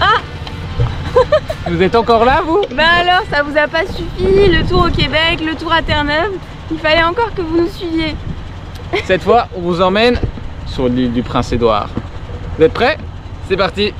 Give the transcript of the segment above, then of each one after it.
Ah. Vous êtes encore là, vous? Bah alors, ça vous a pas suffi, le tour au Québec, le tour à Terre-Neuve. Il fallait encore que vous nous suiviez. Cette fois, on vous emmène sur l'île du Prince-Édouard. Vous êtes prêts? C'est parti!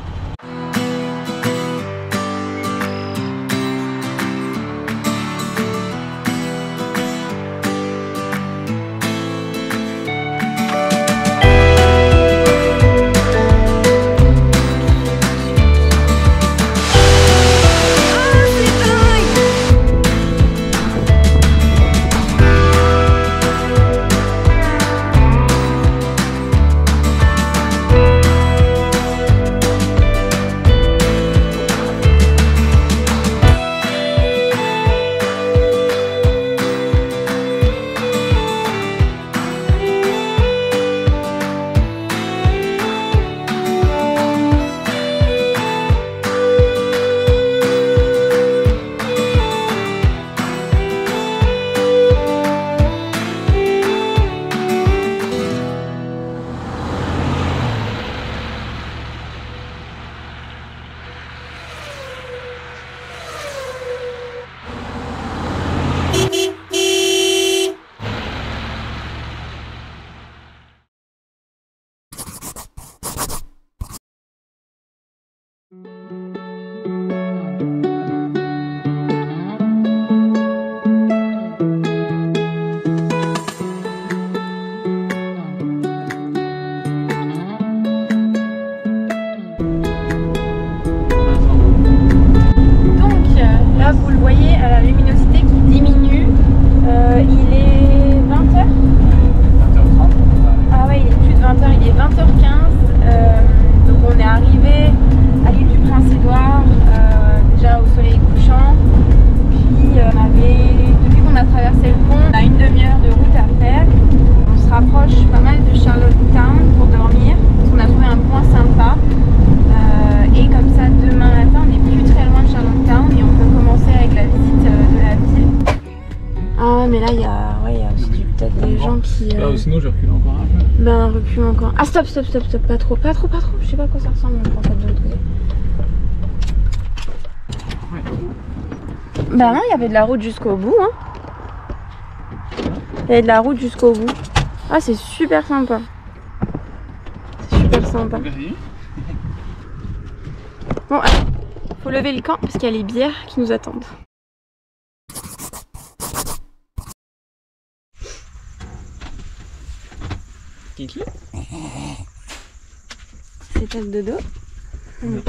Mais là, il y a aussi peut-être des gens qui... sinon, je recule encore un peu. Ben, recule encore. Ah, stop, pas trop. Je sais pas à quoi ça ressemble en fait de l'autre côté. Ouais. Ben non, il y avait de la route jusqu'au bout. Hein. Il y avait de la route jusqu'au bout. Ah, c'est super sympa. C'est super sympa. Bon, alors, faut lever le camp parce qu'il y a les bières qui nous attendent. Kiki? C'est tête de dos. Mmh.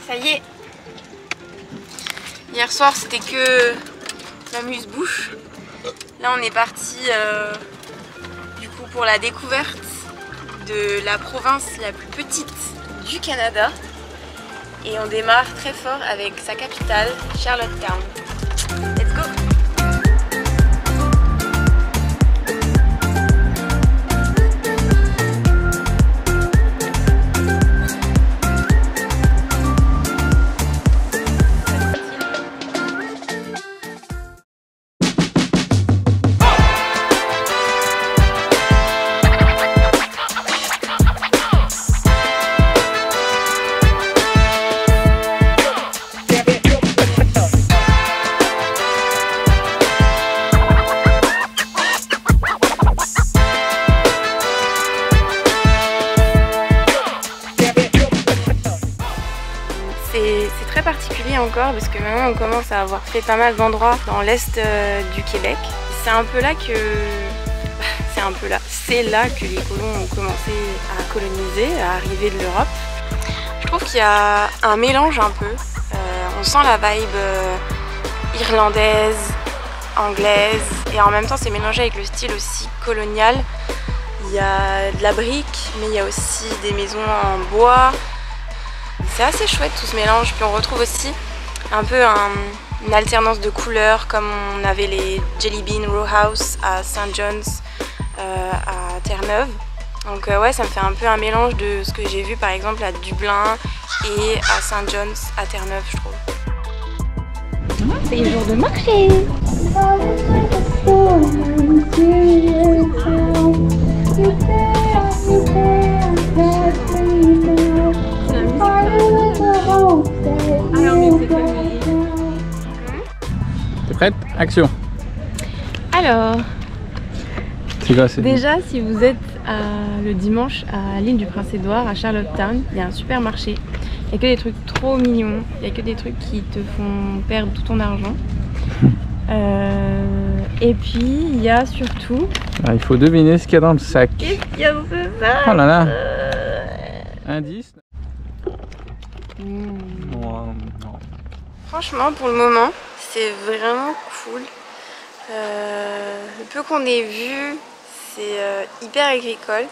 Ça y est. Hier soir c'était que l'amuse-bouche. Là on est parti du coup pour la découverte de la province la plus petite du Canada. Et on démarre très fort avec sa capitale, Charlottetown. Let's go! C'est très particulier encore parce que maintenant on commence à avoir fait pas mal d'endroits dans l'est du Québec. C'est un peu là que... C'est là que les colons ont commencé à coloniser, à arriver de l'Europe. Je trouve qu'il y a un mélange un peu. On sent la vibe irlandaise, anglaise et en même temps c'est mélangé avec le style aussi colonial. Il y a de la brique mais il y a aussi des maisons en bois. C'est assez chouette tout ce mélange, puis on retrouve aussi un peu une alternance de couleurs comme on avait les Jelly Bean Row House à St. John's, à Terre-Neuve. Donc ouais, ça me fait un peu un mélange de ce que j'ai vu par exemple à Dublin et à St. John's à Terre-Neuve, je trouve. C'est le jour de marché. T'es prête? Action. Alors, c'est quoi, c'est déjà si vous êtes le dimanche à l'île du Prince-Édouard, à Charlottetown, il y a un supermarché. Il n'y a que des trucs trop mignons, il n'y a que des trucs qui te font perdre tout ton argent. Et puis il y a surtout... Ah, il faut deviner ce qu'il y a dans le sac. Qu'est-ce qu'il y a dans ce sac? Oh là là. Indice. Non. Franchement, pour le moment, c'est vraiment cool. Le peu qu'on ait vu, c'est hyper agricole.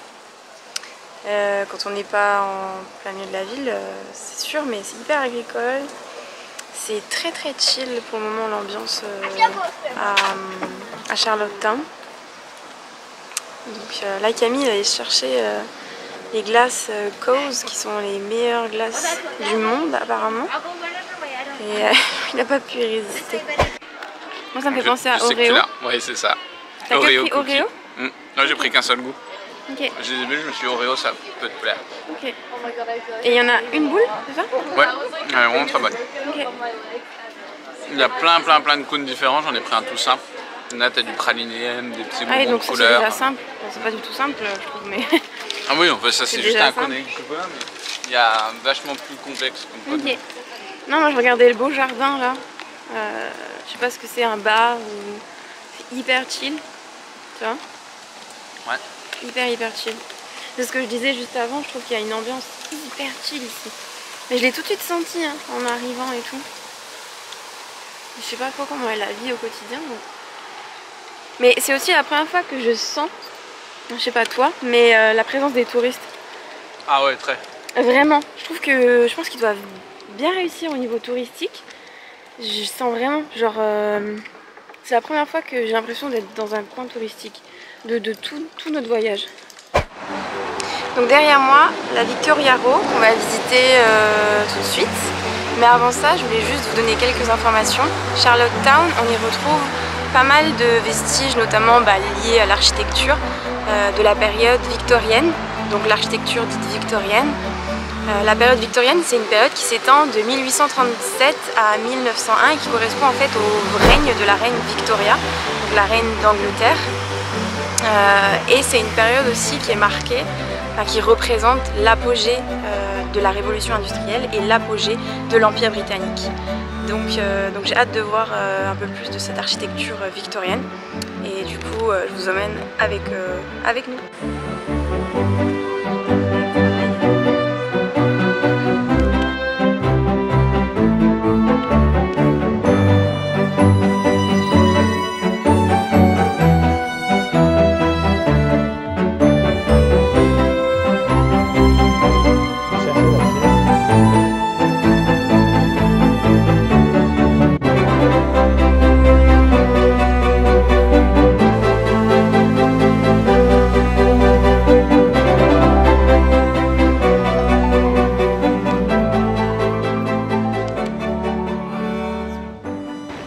Quand on n'est pas en plein milieu de la ville, c'est sûr, mais c'est hyper agricole. C'est très très chill pour le moment l'ambiance à Charlottetown. Donc là Camille est allée chercher les glaces Coase qui sont les meilleures glaces du monde apparemment. Et il n'a pas pu y résister. Moi ça me fait penser à Oreo. Oui, c'est ça. T'as pris Oreo? Non, j'ai pris qu'un seul goût. Ok. Je me suis dit Oreo, ça peut te plaire. Ok. Et il y en a une boule, c'est ça? Ouais, elle est vraiment très bonne. Ok. Il y a plein de cônes différents, j'en ai pris un tout simple. Là, t'as du praliné, des petits bonbons donc de c'est couleur. déjà simple. Bon, c'est pas du tout simple, je trouve, mais... Ah oui, en fait, ça c'est juste déjà un cône avec du chocolat, mais il y a vachement plus complexe comme cône. Ok. Non, moi je regardais le beau jardin là. Je sais pas ce que c'est, un bar ou... C'est hyper chill. Tu vois? Ouais. Hyper chill. C'est ce que je disais juste avant, je trouve qu'il y a une ambiance hyper chill ici. Mais je l'ai tout de suite senti hein, en arrivant et tout. Je sais pas trop comment est la vie au quotidien. Donc... Mais c'est aussi la première fois que je sens, je sais pas toi, mais la présence des touristes. Ah ouais, très. Vraiment. Je pense qu'ils doivent bien réussir au niveau touristique. Je sens vraiment, genre... c'est la première fois que j'ai l'impression d'être dans un coin touristique. De tout notre voyage. Donc derrière moi, la Victoria Row qu'on va visiter tout de suite. Mais avant ça, je voulais juste vous donner quelques informations. Charlottetown, on y retrouve pas mal de vestiges, notamment liés à l'architecture de la période victorienne, donc l'architecture dite victorienne. La période victorienne, c'est une période qui s'étend de 1837 à 1901 et qui correspond en fait au règne de la reine Victoria, donc la reine d'Angleterre. Et c'est une période aussi qui est marquée, qui représente l'apogée de la révolution industrielle et l'apogée de l'Empire britannique. Donc j'ai hâte de voir un peu plus de cette architecture victorienne. Et du coup, je vous emmène avec nous.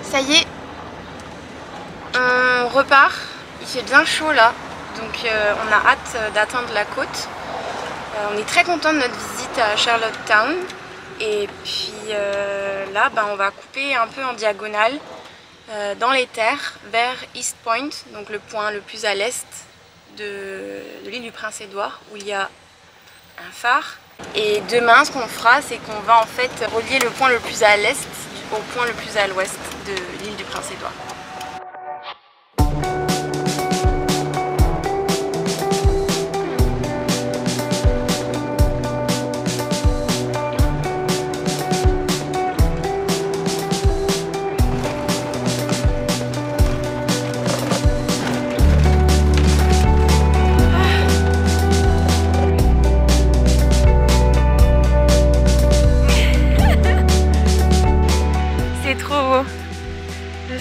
Ça y est, on repart, il fait bien chaud là, donc on a hâte d'atteindre la côte. On est très content de notre visite à Charlottetown et puis là on va couper un peu en diagonale dans les terres vers East Point, donc le point le plus à l'est de l'île du Prince-Édouard où il y a un phare. Et demain ce qu'on fera c'est qu'on va en fait relier le point le plus à l'est au point le plus à l'ouest de l'île du Prince-Édouard.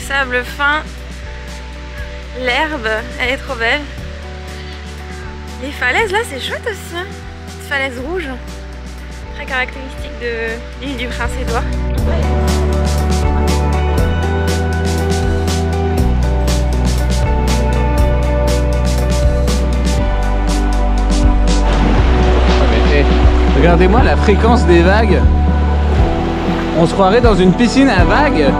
Sable fin, l'herbe, elle est trop belle. Les falaises là c'est chouette aussi, hein. Cette falaise rouge, très caractéristique de l'île du Prince-Édouard. Regardez-moi la fréquence des vagues. On se croirait dans une piscine à vagues.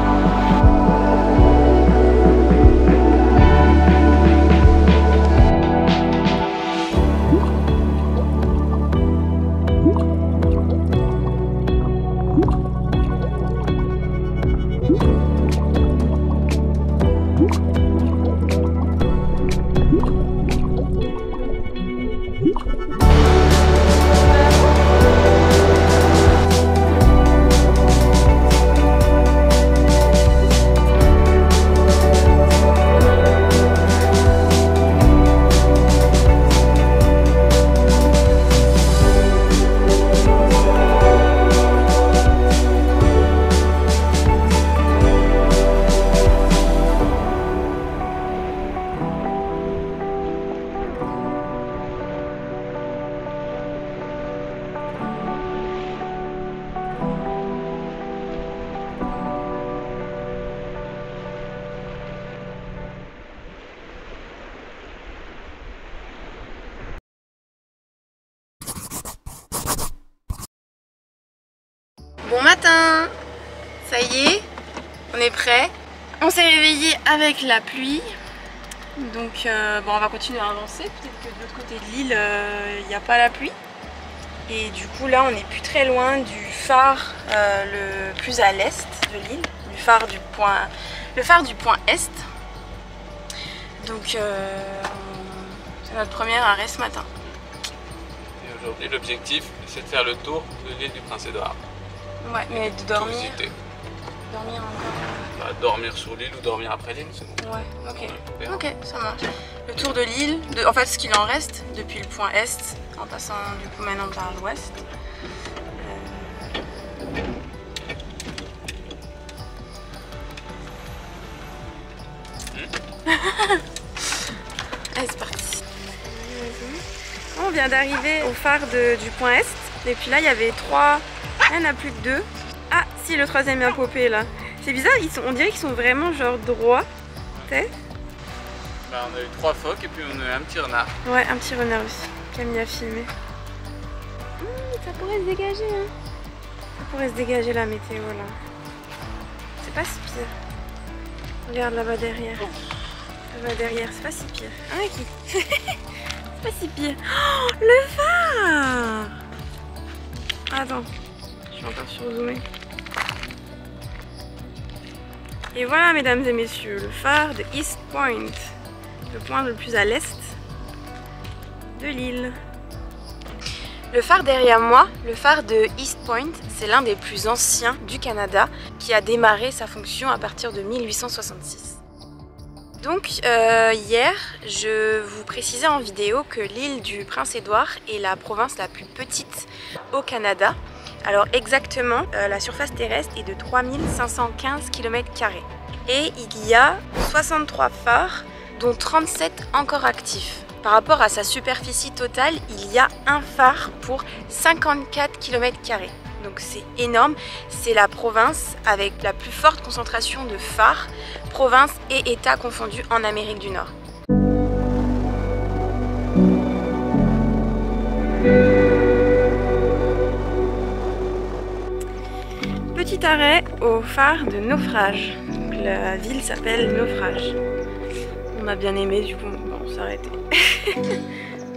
Bon matin, ça y est, on est prêt. On s'est réveillé avec la pluie, donc bon, on va continuer à avancer. Peut-être que de l'autre côté de l'île, il n'y a pas la pluie. Et du coup là, on n'est plus très loin du phare le plus à l'est de l'île, le phare du point est. Donc c'est notre premier arrêt ce matin. Et aujourd'hui, l'objectif, c'est de faire le tour de l'île du Prince-Édouard. Ouais, mais de dormir. Dormir encore. Bah, dormir sur l'île ou dormir après l'île, c'est bon. Ouais, ok. Ok, ça marche. Le tour de l'île, en fait ce qu'il en reste depuis le point est, en passant du coup maintenant par l'ouest. Allez, c'est parti. On vient d'arriver au phare du point est. Et puis là, il y avait 3... Il n'y en a plus que 2. Ah, si, le troisième vient popper là. C'est bizarre, on dirait qu'ils sont vraiment genre droits. T'es Bah, on a eu 3 phoques et puis on a eu un petit renard. Ouais, un petit renard aussi. Camille a filmé. Ça pourrait se dégager, hein. Ça pourrait se dégager la météo là. C'est pas si pire. Regarde là-bas derrière. Là-bas derrière, c'est pas si pire. Ah, ok. C'est pas si pire. Oh, le phare! Attends, je suis encore surzoomée. Et voilà, mesdames et messieurs, le phare de East Point, le point le plus à l'est de l'île. Le phare derrière moi, le phare de East Point, c'est l'un des plus anciens du Canada qui a démarré sa fonction à partir de 1866. Donc hier, je vous précisais en vidéo que l'île du Prince-Édouard est la province la plus petite au Canada. Alors exactement, la surface terrestre est de 3515 km². Et il y a 63 phares, dont 37 encore actifs. Par rapport à sa superficie totale, il y a un phare pour 54 km². Donc c'est énorme, c'est la province avec la plus forte concentration de phares, province et État confondus en Amérique du Nord. Petit arrêt au phare de Naufrage. Donc, la ville s'appelle Naufrage. On a bien aimé, du coup on s'est arrêté.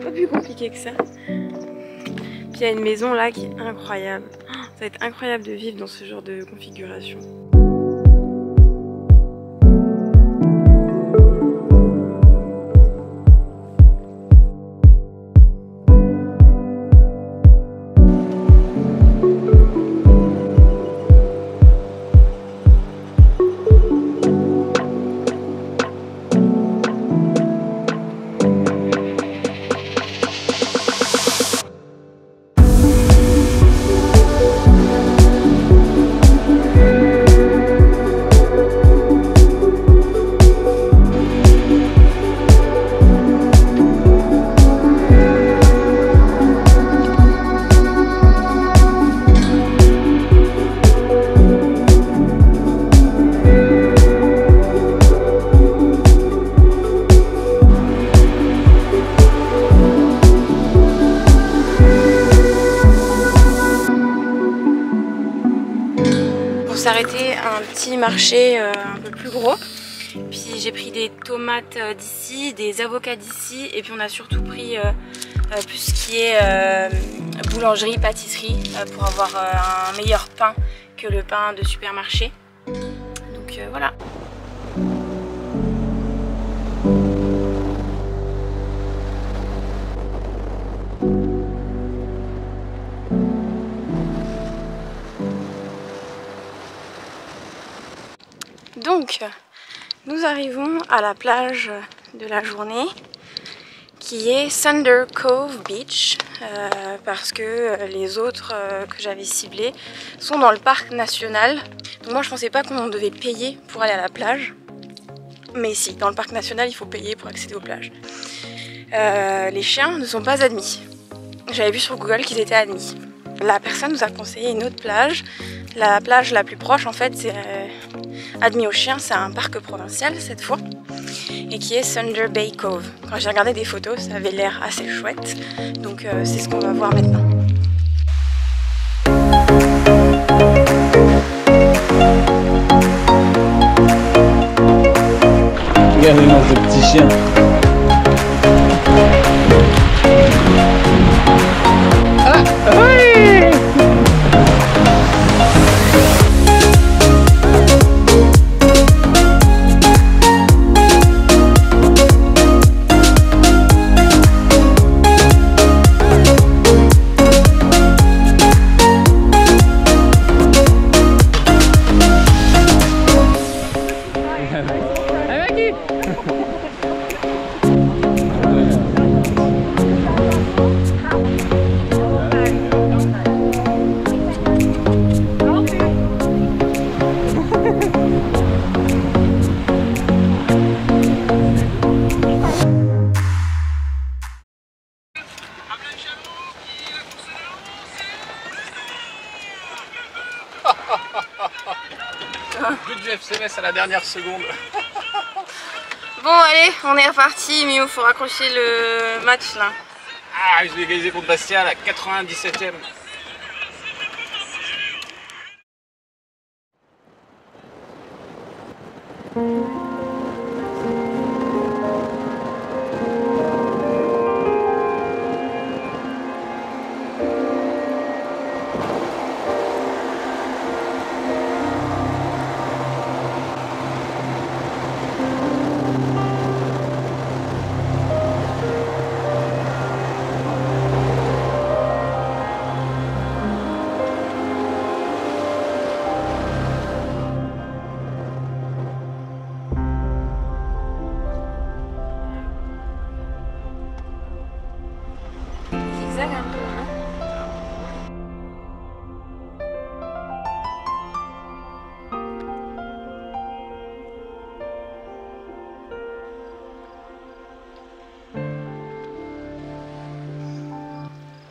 Pas plus compliqué que ça. Puis il y a une maison là qui est incroyable. Ça va être incroyable de vivre dans ce genre de configuration. s'arrêter à un petit marché un peu plus gros. Puis j'ai pris des tomates d'ici, des avocats d'ici, et puis on a surtout pris plus ce qui est boulangerie, pâtisserie, pour avoir un meilleur pain que le pain de supermarché. Donc voilà. Donc, nous arrivons à la plage de la journée qui est Thunder Cove Beach parce que les autres que j'avais ciblés sont dans le parc national. Donc moi je pensais pas qu'on devait payer pour aller à la plage, mais si, dans le parc national il faut payer pour accéder aux plages. Les chiens ne sont pas admis. J'avais vu sur Google qu'ils étaient admis. La personne nous a conseillé une autre plage. La plage la plus proche en fait c'est admis aux chiens, c'est un parc provincial cette fois, et qui est Thunder Bay Cove. Quand j'ai regardé des photos, ça avait l'air assez chouette, donc c'est ce qu'on va voir maintenant. Regardez-moi ce petit chien. Ah oui! But du FCMS à la dernière seconde. Bon allez, on est reparti, Mio, faut raccrocher le match là. Ah, je vais égaliser contre Bastia à la 97e.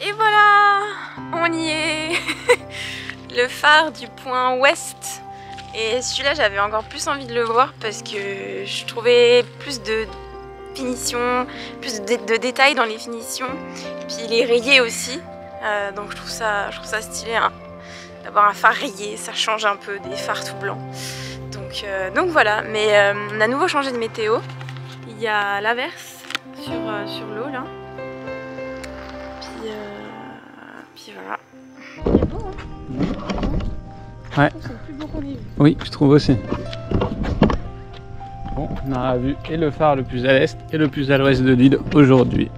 Et voilà, on y est. Le phare du point ouest. Et celui-là, j'avais encore plus envie de le voir parce que je trouvais plus de finition, plus de détails dans les finitions. Puis il est rayé aussi, donc je trouve ça stylé hein, d'avoir un phare rayé, ça change un peu des phares tout blancs. Donc voilà, mais on a à nouveau changé de météo. Il y a l'averse sur l'eau là. Puis voilà. Il est beau hein. Ouais. C'est le plus beau qu'on ait vu. Oui, je trouve aussi. Bon, on aura vu et le phare le plus à l'est et le plus à l'ouest de l'île aujourd'hui.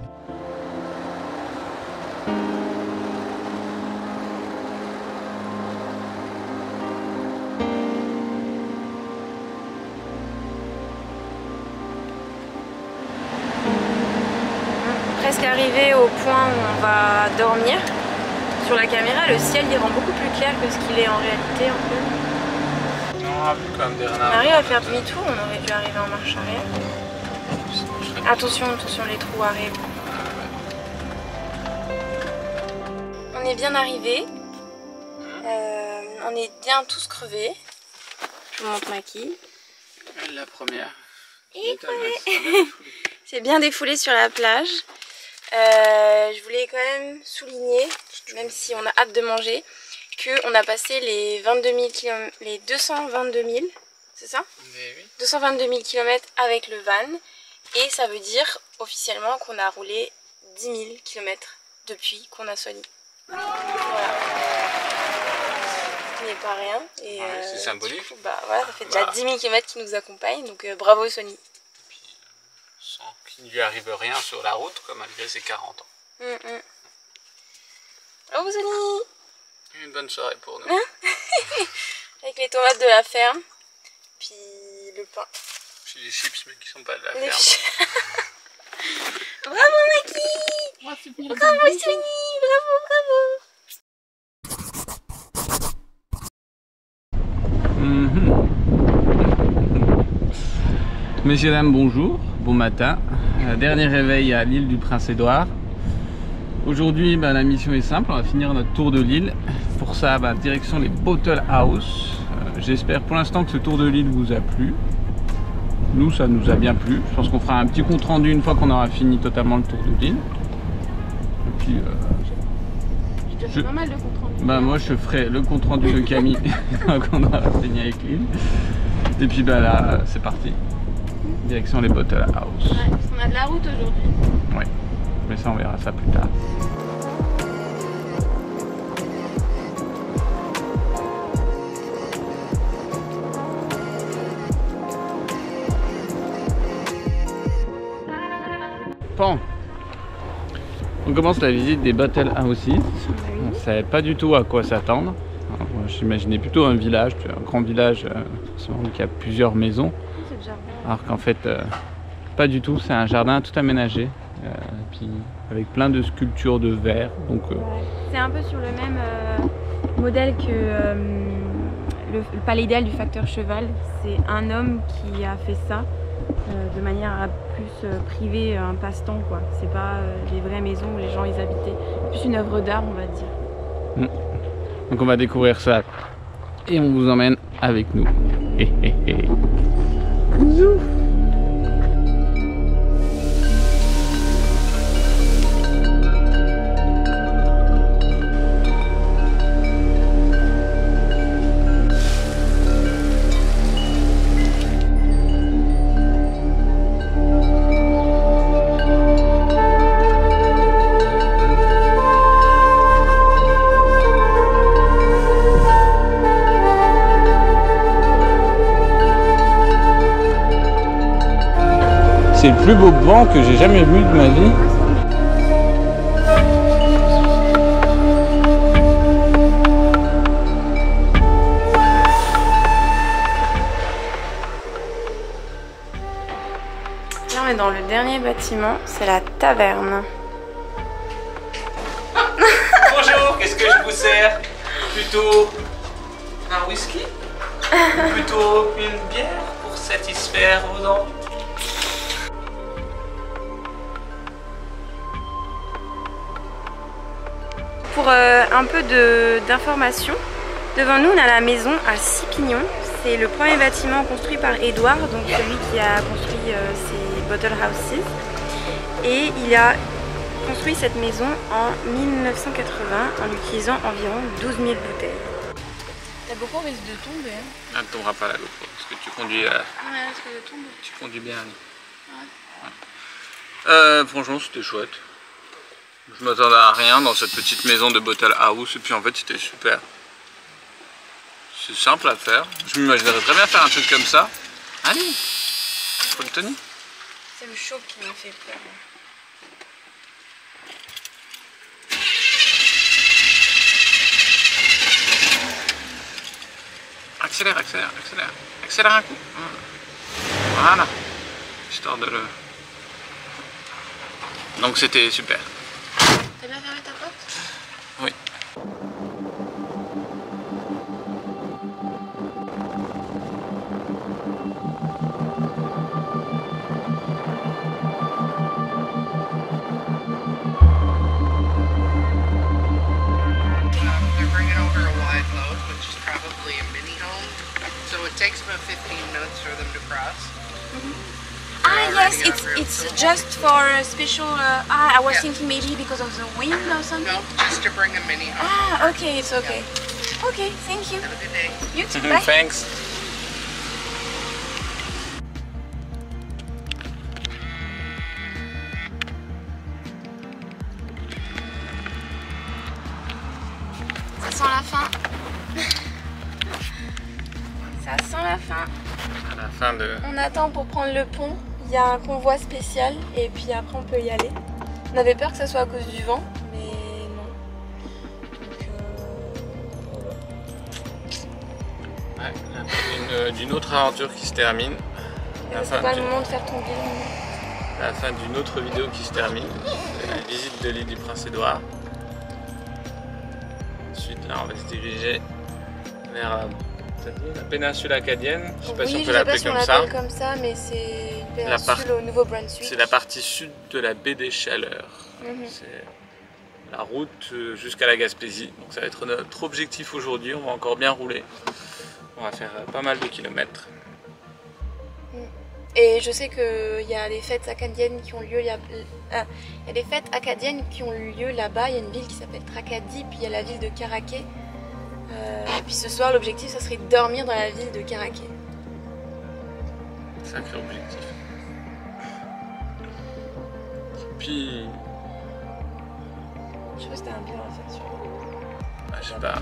Presque arrivé au point où on va dormir. Sur la caméra, le ciel il rend beaucoup plus clair que ce qu'il est en réalité un peu. On aura vu quand même des renards. On arrive à faire demi-tour, on aurait dû arriver en marche arrière. Attention, attention, les trous arrivent. On est bien arrivé. On est bien tous crevés. Je vous montre ma quille. La première. C'est bien défoulé sur la plage. Je voulais quand même souligner, même si on a hâte de manger, qu'on a passé les 222 000, c'est ça? Oui. 222 000 km avec le van. Et ça veut dire officiellement qu'on a roulé 10 000 km depuis qu'on a Sony. Voilà. Ce n'est pas rien. Et c'est symbolique. Du coup, bah, voilà, ça fait déjà 10 000 km qui nous accompagnent, donc bravo Sony. Puis, sans qu'il ne lui arrive rien sur la route, comme malgré ses 40 ans. Bravo Sony. Une bonne soirée pour nous. Avec les tomates de la ferme, puis le pain. Puis les chips, mais qui sont pas de la ferme. Bravo Maki. Bravo Sony. Bravo. Messieurs, dames, bonjour, bon matin. Dernier réveil à l'île du Prince-Édouard. Aujourd'hui, la mission est simple, on va finir notre tour de l'île. Pour ça, direction les Bottle House. J'espère pour l'instant que ce tour de l'île vous a plu. Nous, ça nous a bien plu. Je pense qu'on fera un petit compte rendu une fois qu'on aura fini totalement le tour de l'île. Et puis, je te fais pas mal de compte rendu. Moi, je ferai le compte rendu de Camille quand on aura fini avec l'île. Et puis, là, c'est parti. Direction les Bottle House. Ouais, parce qu'on a de la route aujourd'hui. Ouais, mais ça, on verra ça plus tard. Bon, on commence la visite des Bottle Houses. On ne savait pas du tout à quoi s'attendre. J'imaginais plutôt un village, un grand village, forcément qui a plusieurs maisons. Alors qu'en fait, pas du tout, c'est un jardin tout aménagé, puis avec plein de sculptures de verre. C'est un peu sur le même modèle que le palais idéal du facteur cheval. C'est un homme qui a fait ça de manière à plus priver un passe-temps, quoi. C'est pas les vraies maisons où les gens y habitaient. Plus une œuvre d'art, on va dire. Donc on va découvrir ça et on vous emmène avec nous. Bisous. C'est le plus beau banc que j'ai jamais vu de ma vie. Là on est dans le dernier bâtiment, c'est la taverne. Bonjour, qu'est-ce que je vous sers? Plutôt un whisky? Ou plutôt une bière pour satisfaire vos envies? Pour un peu d'informations, devant nous on a la maison à 6 pignons. C'est le premier bâtiment construit par Édouard, donc celui qui a construit ces Bottle Houses. Et il a construit cette maison en 1980 en utilisant environ 12 000 bouteilles. T'as beaucoup risque de tomber. Hein. Elle ne tombera pas la GoPro, parce que tu conduis, Ouais, parce que je tombe. tu conduis bien. Ouais. Franchement, c'était chouette. Je m'attendais à rien dans cette petite maison de Bottle House, et puis en fait c'était super. C'est simple à faire. Je m'imaginerais très bien faire un truc comme ça. Allez, faut le tenir. C'est le chaud qui m'a fait peur. Accélère, accélère, accélère. Accélère un coup. Voilà. Histoire de le... Donc c'était super. T'as bien fermé ta porte? Oui. They're bringing over a wide load, which is probably a mini home. So it takes about 15 minutes for them to cross. Yes, it's just for a special. I was Yeah. thinking maybe because of the wind or something. No, just to bring a mini home. Okay, it's okay. Ok, thank you. Have a good day. You too, bye. Thanks. Ça sent la fin. Ça sent la fin. À la fin de... On attend pour prendre le pont. Il y a un convoi spécial et puis après on peut y aller. On avait peur que ça soit à cause du vent, mais non. Donc, Ouais, d'une autre aventure qui se termine. c'est pas le moment de faire ton bilan. La fin d'une autre vidéo qui se termine. C'est la visite de l'île du Prince-Édouard. Ensuite, là, on va se diriger vers la péninsule acadienne. Je sais pas si on peut l'appeler comme ça. Comme ça, mais c'est une péninsule au Nouveau-Brunswick. C'est la partie sud de la baie des Chaleurs. C'est la route jusqu'à la Gaspésie. Donc ça va être notre objectif aujourd'hui. On va encore bien rouler. On va faire pas mal de kilomètres. Et je sais qu'il y a des fêtes acadiennes qui ont lieu. Il y a des fêtes acadiennes qui ont lieu là-bas. Il y a une ville qui s'appelle Tracadie, puis il y a la ville de Caraquet. Et puis ce soir, l'objectif, ça serait de dormir dans la ville de Caraquet. Sacré objectif. Puis... Je sais pas si t'as un bilan à faire sur bah, je sais pas,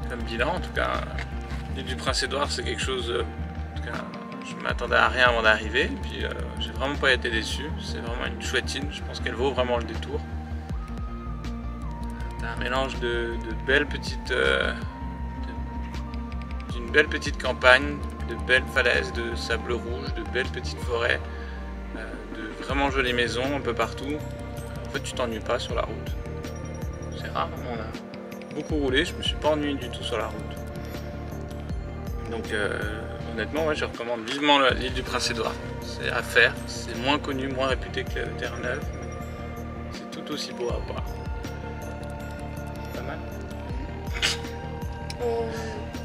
comme bilan en tout cas, l'île du Prince-Édouard c'est quelque chose... en tout cas, je m'attendais à rien avant d'arriver. Puis j'ai vraiment pas été déçu. C'est vraiment une chouette île. Je pense qu'elle vaut vraiment le détour. T'as un mélange de belles petites... d'une belle petite campagne, de belles falaises de sable rouge, de belles petites forêts, de vraiment jolies maisons un peu partout. En fait, tu t'ennuies pas sur la route. C'est rare, on a beaucoup roulé, je me suis pas ennuyé du tout sur la route. Donc honnêtement, ouais, je recommande vivement l'île du Prince-Édouard. C'est à faire, c'est moins connu, moins réputé que Terre-Neuve. C'est tout aussi beau à voir. Pas mal. On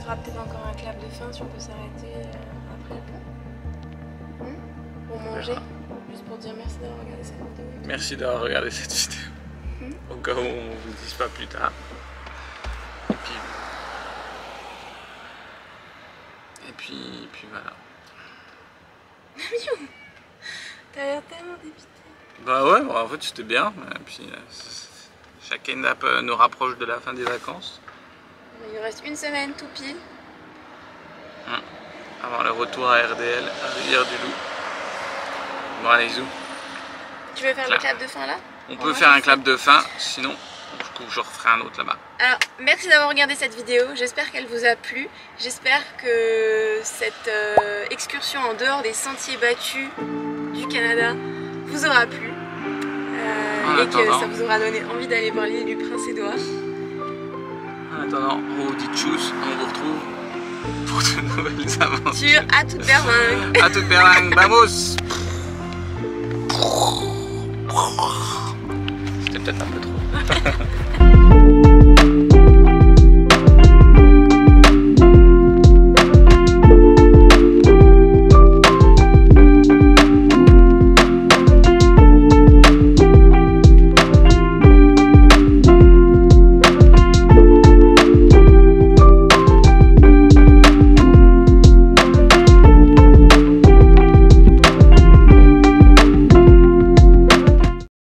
fera peut-être encore un clap de fin si on peut s'arrêter après le pont. Pour manger, juste pour dire merci d'avoir regardé cette vidéo. Merci d'avoir regardé cette vidéo. Au cas où on ne vous dise pas plus tard. Et puis voilà. T'as l'air tellement dépité. Bah ouais, bon, en fait c'était bien. Et puis chacune nous rapproche de la fin des vacances. Il nous reste une semaine tout pile. Avant le retour à RDL, à Rivière-du-Loup. Bon allez, zou. Tu veux faire le clap de fin là? On peut faire un clap de fin, sinon du coup je referai un autre là-bas. Alors merci d'avoir regardé cette vidéo, j'espère qu'elle vous a plu. J'espère que cette excursion en dehors des sentiers battus du Canada vous aura plu. Et que ça vous aura donné envie d'aller voir l'île du Prince-Édouard. En attendant, on vous dit tchuss, on vous retrouve pour de nouvelles aventures. Sur À toute berlingue. À toute berlingue, vamos. C'était peut-être un peu trop.